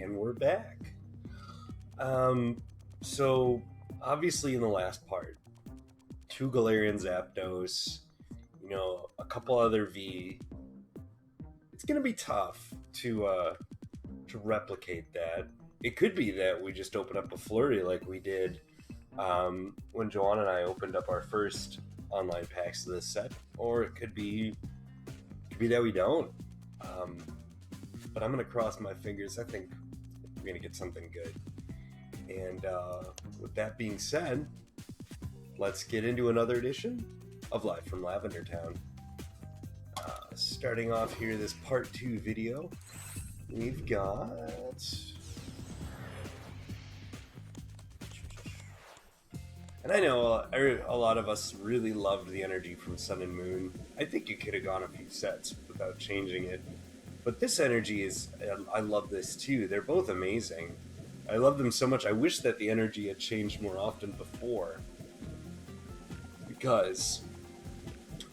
And we're back. So obviously in the last part, 2 Galarian Zapdos, a couple other V. It's gonna be tough to replicate that. It could be that we just open up a flurry like we did when Joanna and I opened up our first online packs of this set, or it could be that we don't. But I'm gonna cross my fingers. I think we're gonna get something good. And with that being said, let's get into another edition of Live from Lavender Town. Starting off here, this part 2 video, we've got... And I know a lot of us really loved the energy from Sun and Moon. I think you could have gone a few sets without changing it. But this energy is... I love this too. They're both amazing. I love them so much. I wish that the energy had changed more often before. Because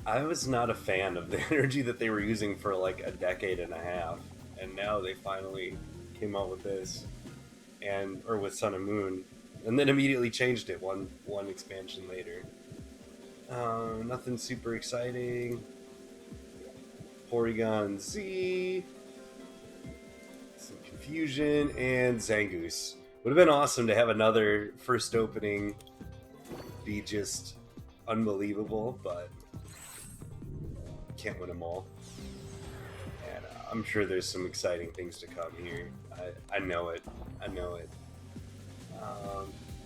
I was not a fan of the energy that they were using for like a decade and a half. And now they finally came out with this. Or with Sun and Moon. And then immediately changed it one expansion later. Nothing super exciting. Porygon Z. Some confusion. And Zangoose. Would have been awesome to have another first opening be just unbelievable, but can't win them all. And I'm sure there's some exciting things to come here. I know it.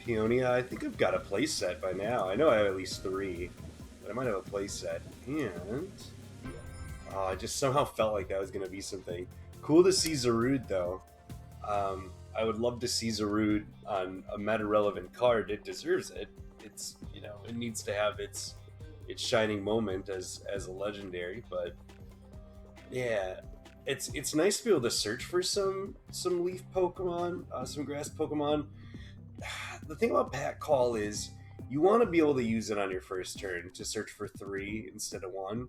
Peonia, I think I've got a playset by now. I know I have at least 3, but I might have a playset. And I just somehow felt like that was going to be something. Cool to see Zarude, though. I would love to see Zarude on a meta-relevant card. It deserves it. It's, it needs to have its shining moment as a legendary, but yeah, it's nice to be able to search for some leaf Pokemon, some grass Pokemon. The thing about Pack Call is you want to be able to use it on your first turn to search for 3 instead of 1.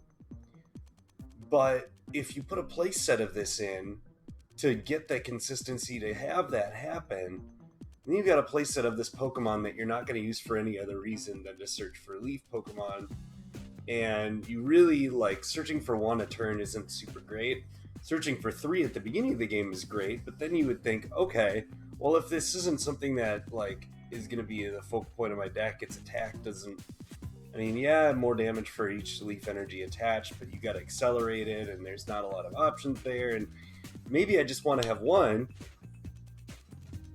But if you put a play set of this in to get that consistency to have that happen, then you've got a play set of this Pokemon that you're not going to use for any other reason than to search for leaf Pokemon. And you really, searching for 1 a turn isn't super great. Searching for 3 at the beginning of the game is great, but then you would think, okay, well, if this isn't something that, is going to be the focal point of my deck, its attack doesn't... more damage for each leaf energy attached, but you got to accelerate it, and there's not a lot of options there, and maybe I just want to have 1.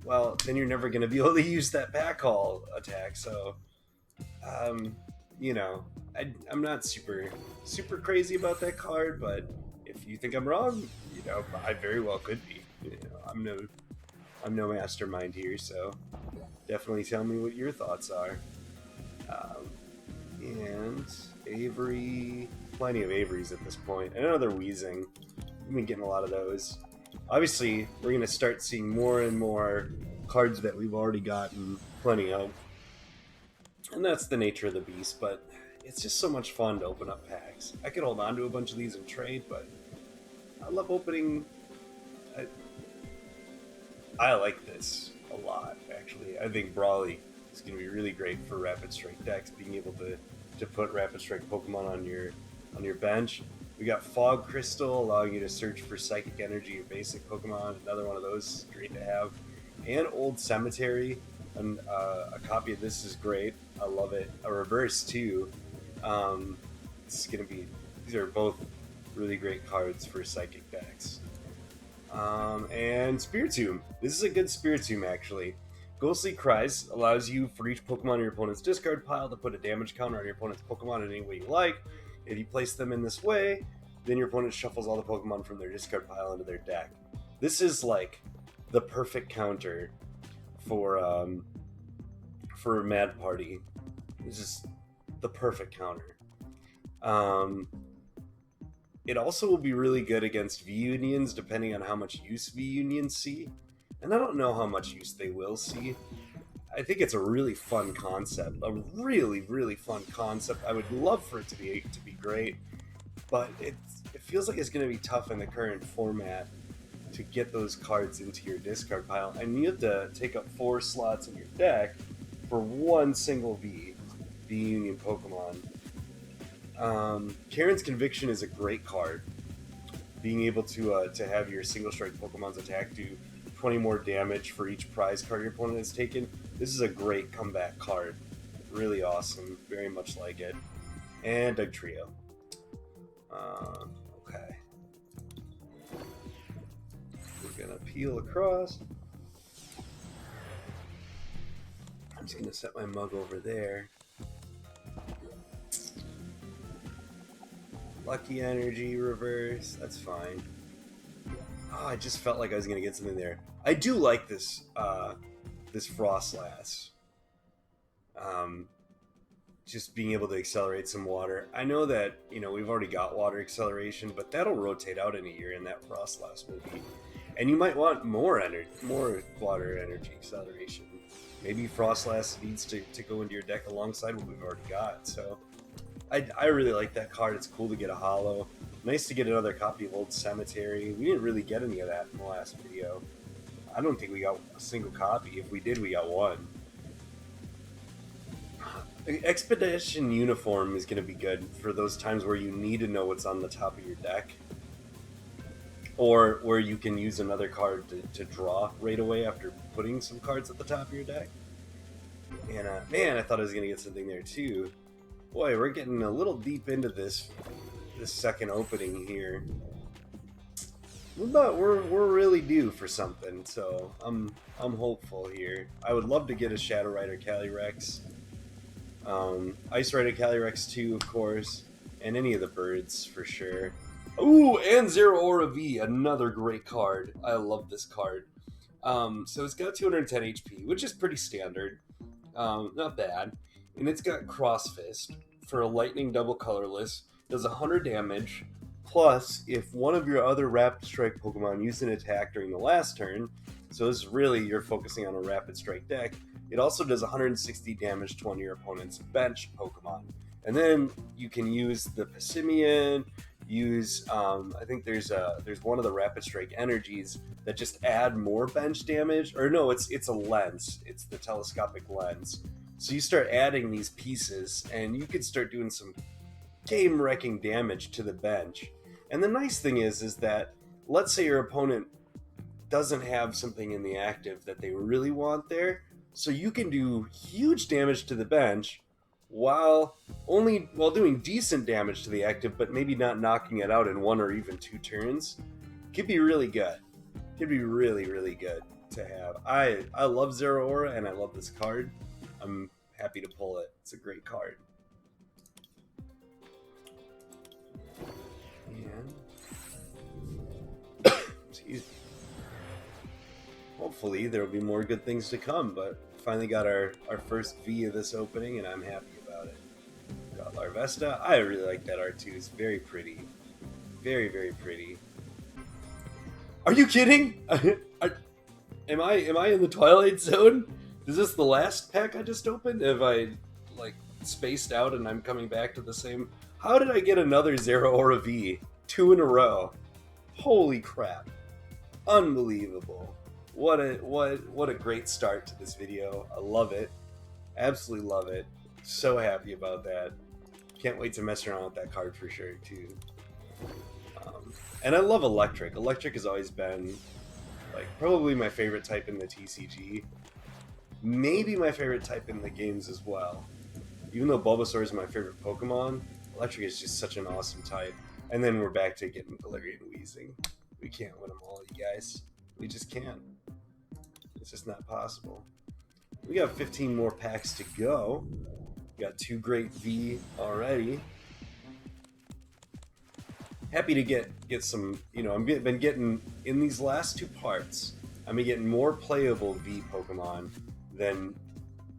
Well, then you're never going to be able to use that Pack Call attack, so... I'm not super crazy about that card, but if you think I'm wrong, I very well could be. I'm no mastermind here, so definitely tell me what your thoughts are. And Avery, plenty of Averys at this point. I know they're wheezing. We've been getting a lot of those. Obviously, we're going to start seeing more and more cards that we've already gotten plenty of. And that's the nature of the beast, but it's just so much fun to open up packs. I could hold on to a bunch of these and trade, but I love opening... I like this a lot, actually. I think Brawly is going to be really great for Rapid Strike decks, being able to put Rapid Strike Pokemon on your bench. We got Fog Crystal, allowing you to search for Psychic Energy or basic Pokemon. Another one of those is great to have. And Old Cemetery, and a copy of this is great. I love it. A reverse, too. These are both really great cards for Psychic decks. And Spiritomb. This is a good Spiritomb, actually. Ghostly Cries allows you, for each Pokemon in your opponent's discard pile, to put a damage counter on your opponent's Pokemon in any way you like. If you place them in this way, then your opponent shuffles all the Pokemon from their discard pile into their deck. This is the perfect counter for Mad Party. It's just the perfect counter. It also will be really good against V-Unions, depending on how much use V-Unions see. And I don't know how much use they will see. I think it's a really fun concept. A really, really fun concept. I would love for it to be great. But it feels like it's going to be tough in the current format to get those cards into your discard pile, and you have to take up 4 slots in your deck for one single V Union Pokemon. Karen's Conviction is a great card. Being able to have your single strike Pokemon's attack do 20 more damage for each prize card your opponent has taken. This is a great comeback card. Really awesome. Very much like it. And Doug Trio. Okay. We're gonna peel across. I'm just gonna set my mug over there. Lucky Energy reverse, that's fine. Oh, I just felt like I was gonna get something there. I do like this this Frostlass. Just being able to accelerate some water. I know that, you know, we've already got water acceleration, but that'll rotate out in a year in that Frostlass movie. And you might want more water energy acceleration. Maybe Frostlass needs to go into your deck alongside what we've already got, so I really like that card. It's cool to get a holo. Nice to get another copy of Old Cemetery. We didn't really get any of that in the last video. I don't think we got a single copy. If we did, we got one. Expedition Uniform is going to be good for those times where you need to know what's on the top of your deck. Or where you can use another card to draw right away after putting some cards at the top of your deck. And man, I thought I was going to get something there too. Boy, we're getting a little deep into this second opening here. But we're really due for something, so I'm hopeful here. I would love to get a Shadow Rider Calyrex, Ice Rider Calyrex 2, of course, and any of the birds for sure. Ooh, and Zero Aura V, another great card. I love this card. So it's got 210 HP, which is pretty standard. Not bad. And it's got Cross Fist for a lightning double colorless, does 100 damage, plus if one of your other Rapid Strike Pokemon used an attack during the last turn, so this is really you're focusing on a Rapid Strike deck, it also does 160 damage to one of your opponent's bench Pokemon. And then you can use the Passimian, use I think there's one of the Rapid Strike energies that just add more bench damage, or no, it's a lens, it's the telescopic lens. So you start adding these pieces, and you could start doing some game-wrecking damage to the bench. And the nice thing is that, let's say your opponent doesn't have something in the active that they really want there, so you can do huge damage to the bench while doing decent damage to the active, but maybe not knocking it out in 1 or even 2 turns. Could be really good. Could be really, really good to have. I love Zero Aura, and I love this card. I'm happy to pull it. It's a great card. And excuse me. Hopefully there will be more good things to come, but finally got our first V of this opening, and I'm happy about it. Got Larvesta. I really like that art too. It's very pretty. Very, very pretty. Are you kidding? Am I in the Twilight Zone? Is this the last pack I just opened? Have I, like, spaced out and I'm coming back to the same... How did I get another Zero Aura V? 2 in a row. Holy crap. Unbelievable. What a great start to this video. I love it. Absolutely love it. So happy about that. Can't wait to mess around with that card for sure, too. And I love Electric. Electric has always been, like, probably my favorite type in the TCG. Maybe my favorite type in the games as well. Even though Bulbasaur is my favorite Pokemon, Electric is just such an awesome type. And then we're back to getting Galarian Weezing. We can't win them all, you guys. We just can't. It's just not possible. We got 15 more packs to go. We got 2 great V already. Happy to get some, you know, I've been getting, in these last 2 parts, I've been getting more playable V Pokemon than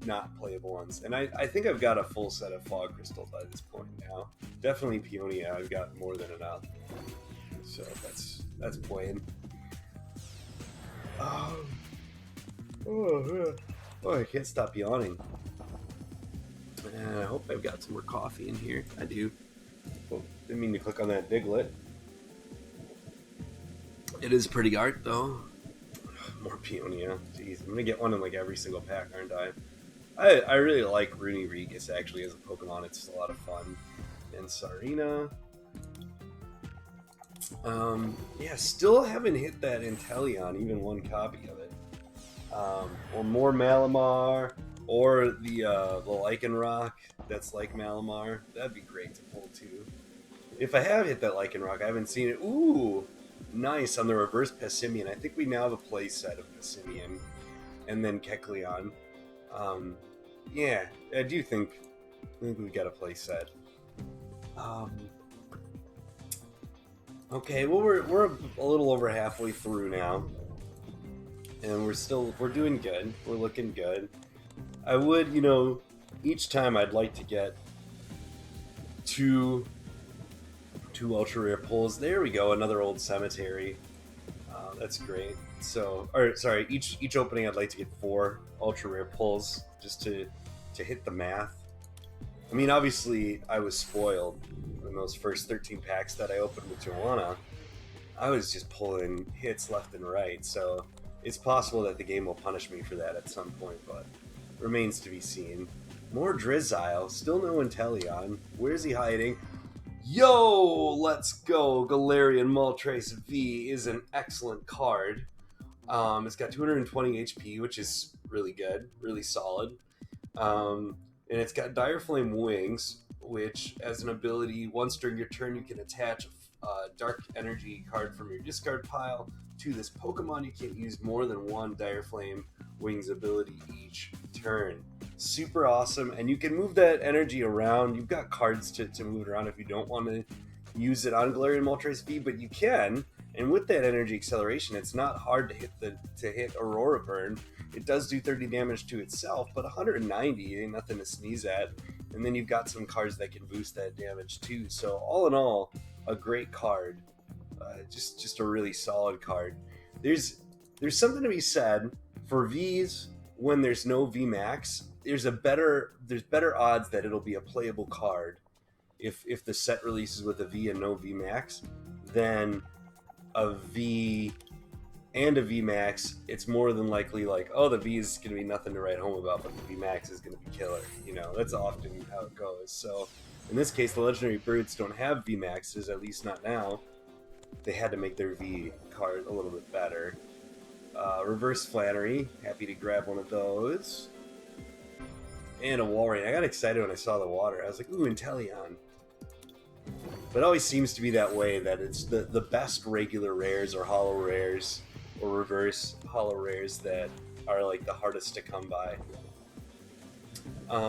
not playable ones. And I think I've got a full set of Fog Crystal by this point now. Definitely Peonia, I've got more than enough. So that's playing. Oh, I can't stop yawning. And I hope I've got some more coffee in here. I do. Oh, didn't mean to click on that Diglett. It is pretty art, though. More Peonia. Jeez, I'm gonna get one in like every single pack, aren't I? I really like Rooney Regis actually as a Pokemon. It's a lot of fun. And Sarina. Yeah, still haven't hit that Inteleon, even one copy of it. Or more Malamar, or the Lycanroc that's like Malamar. That'd be great to pull too. If I have hit that Lycanroc, I haven't seen it. Ooh, nice on the reverse Passimian. I think we now have a play set of Passimian, and then Kecleon. Yeah, I do think we've got a play set. Okay, well we're a little over halfway through now, and we're doing good. We're looking good. I would, each time I'd like to get two ultra rare pulls. There we go, another old cemetery. That's great. So, or sorry, each opening I'd like to get 4 ultra rare pulls just to hit the math. I mean, obviously, I was spoiled in those first 13 packs that I opened with Joanna. I was just pulling hits left and right, so it's possible that the game will punish me for that at some point, but remains to be seen. More Drizzile, still no Inteleon. Where's he hiding? Yo, let's go! Galarian Moltres V is an excellent card. It's got 220 HP, which is really good, really solid. And it's got Dire Flame Wings, which, as an ability, once during your turn, you can attach a Dark Energy card from your discard pile to this Pokemon. You can't use more than one Dire Flame Wings ability each turn. Super awesome, and you can move that energy around. You've got cards to move it around if you don't want to use it on Galarian Moltres V, but you can. And with that energy acceleration, it's not hard to hit Aurora Burn. It does do 30 damage to itself, but 190 ain't nothing to sneeze at. And then you've got some cards that can boost that damage too. So all in all, a great card. Just a really solid card. There's something to be said for Vs when there's no VMAX. There's better odds that it'll be a playable card if the set releases with a V and no VMAX than a V and a VMAX. It's more than likely like, oh, the V is going to be nothing to write home about, but the VMAX is going to be killer. That's often how it goes. So in this case, the Legendary Birds don't have VMAXs, at least not now. They had to make their V card a little bit better. Reverse Flannery, happy to grab one of those. And a Walrein. I got excited when I saw the water. I was like, ooh, Inteleon. But it always seems to be that way, that it's the best regular rares or holo rares or reverse holo rares that are like the hardest to come by.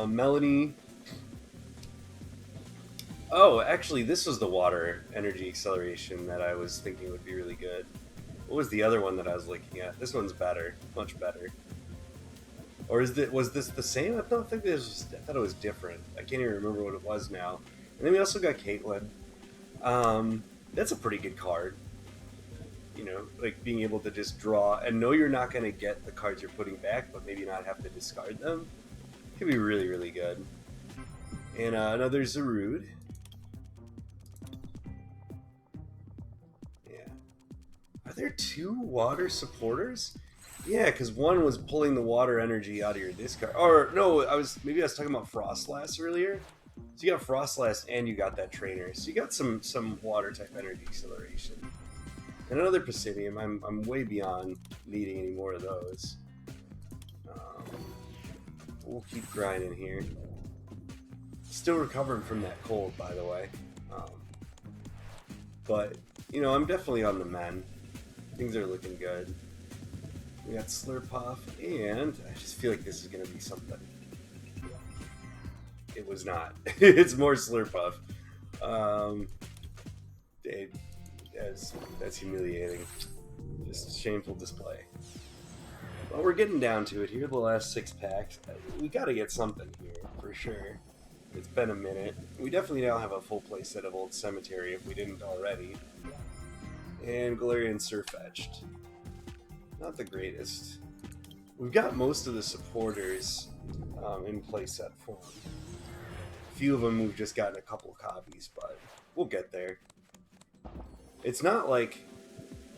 Melanie. Oh, actually, this was the water energy acceleration that I was thinking would be really good. What was the other one that I was looking at? This one's better, much better. Or was this the same? I thought it was different. I can't even remember what it was now. And then we also got Caitlyn. That's a pretty good card. Like being able to just draw and know you're not going to get the cards you're putting back, but maybe not have to discard them. Could be really, really good. And another Zarude. Yeah. Are there 2 water supporters? Yeah, because one was pulling the water energy out of your discard. Or no, I was talking about Frostlass earlier. So you got Frostlass and you got that trainer. So you got some water type energy acceleration. And another Passimian. I'm way beyond needing any more of those. We'll keep grinding here. Still recovering from that cold, by the way. But I'm definitely on the mend. Things are looking good. We got Slurpuff, and I just feel like this is going to be something. It was not. It's more Slurpuff. That's humiliating. Just a shameful display. Well, we're getting down to it here, the last 6 packs. We got to get something here, for sure. It's been a minute. We definitely now have a full play set of Old Cemetery, if we didn't already. And Galarian Surfetched. Not the greatest. We've got most of the supporters in playset form. A few of them we've just gotten a couple copies, but we'll get there. It's not like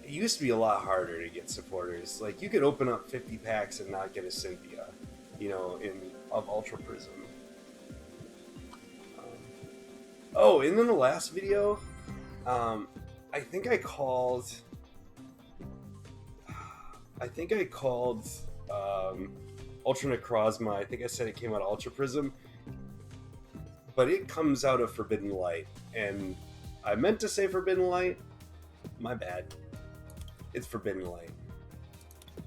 it used to be a lot harder to get supporters. Like, you could open up 50 packs and not get a Cynthia, you know, of Ultra Prism. Oh, and then the last video, I think I called Ultra Necrozma. I think I said it came out of Ultra Prism, but it comes out of Forbidden Light, and I meant to say Forbidden Light. My bad. It's Forbidden Light,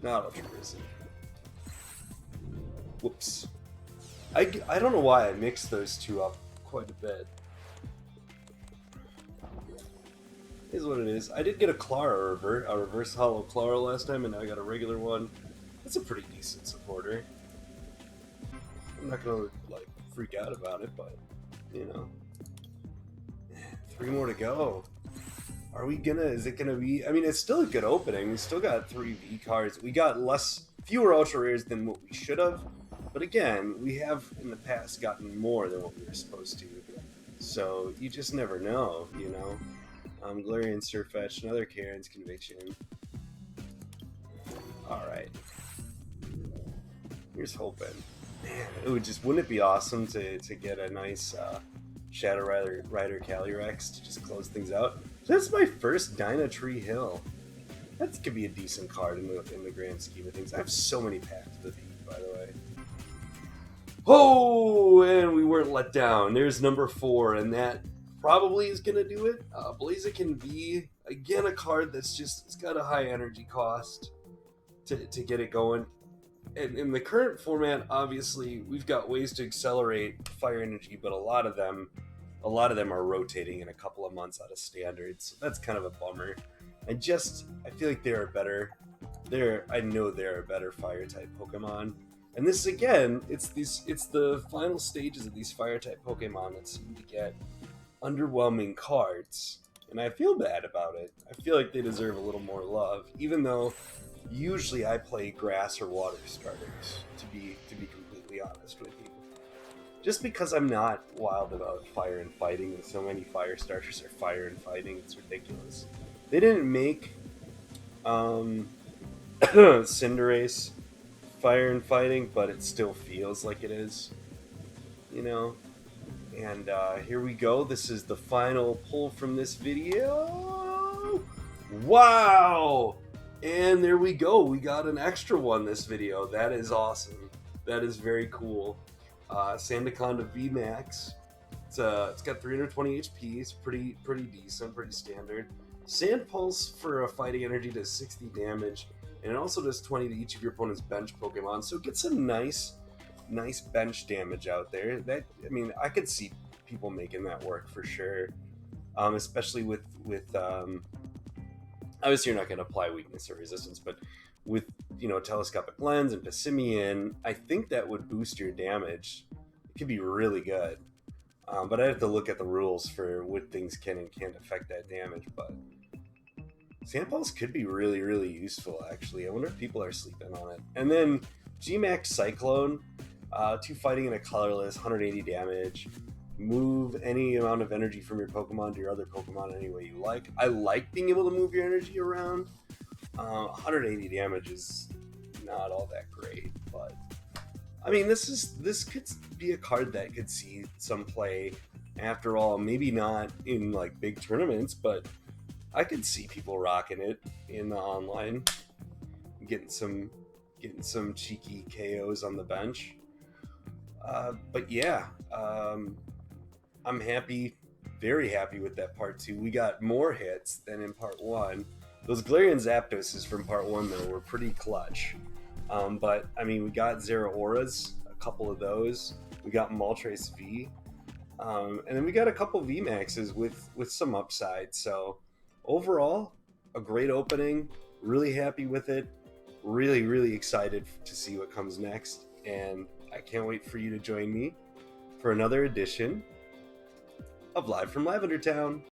not Ultra Prism. Whoops. I don't know why I mixed those two up quite a bit. Is what it is. I did get a Clara a reverse hollow Clara last time, and now I got a regular one. That's a pretty decent supporter. I'm not gonna like freak out about it, but you know, 3 more to go. Are we gonna? Is it gonna be? I mean, it's still a good opening. We still got 3 V cards. We got fewer ultra rares than what we should have, but again, we have in the past gotten more than what we were supposed to. So you just never know, you know. Galarian Surfetch, another Karen's Conviction. Alright. Here's hoping. Man, wouldn't it be awesome to get a nice Shadow Rider Calyrex to just close things out? That's my first Dynatree Hill. That could be a decent card in the grand scheme of things. I have so many packs to beat, by the way. Oh, and we weren't let down. There's number 4, and that probably is going to do it. Blaziken V, again, a card that's just, it's got a high energy cost to get it going. And in the current format, obviously, we've got ways to accelerate fire energy, but a lot of them are rotating in a couple of months out of standards. So that's kind of a bummer. I feel like I know they're a better fire type Pokemon. And this again, it's the final stages of these fire type Pokemon that seem to get underwhelming cards, and I feel bad about it. I feel like they deserve a little more love, even though usually I play grass or water starters, to be completely honest with you. Just because I'm not wild about fire and fighting, and so many fire starters are fire and fighting, it's ridiculous. They didn't make Cinderace fire and fighting, but it still feels like it is, you know. And here we go. This is the final pull from this video. Wow! And there we go. We got an extra one this video. That is awesome. That is very cool. Sandaconda VMAX. It's got 320 HP. It's pretty decent, pretty standard. Sand Pulse for a fighting energy does 60 damage, and it also does 20 to each of your opponent's bench Pokemon. So it gets some nice bench damage out there. I could see people making that work for sure, especially with obviously you're not going to apply weakness or resistance, but with Telescopic Lens and Passimian, I think that would boost your damage. It could be really good, but I have to look at the rules for what things can and can't affect that damage. But Sand Pulse could be really, really useful, actually. I wonder if people are sleeping on it. And then Gmax Cyclone, 2 fighting and a colorless, 180 damage. Move any amount of energy from your Pokemon to your other Pokemon any way you like. I like being able to move your energy around. 180 damage is not all that great, but I mean, this could be a card that could see some play. After all, maybe not in like big tournaments, but I could see people rocking it in the online, getting some cheeky KOs on the bench. But yeah, I'm happy, very happy with that part 2. We got more hits than in part 1. Those Galarian Zapdoses from part 1 though were pretty clutch. But I mean, we got Zeraoras, a couple of those. We got Moltres V, and then we got a couple VMAXs with some upside. So overall, a great opening. Really happy with it. Really, really excited to see what comes next, and I can't wait for you to join me for another edition of Live from Lavender Town.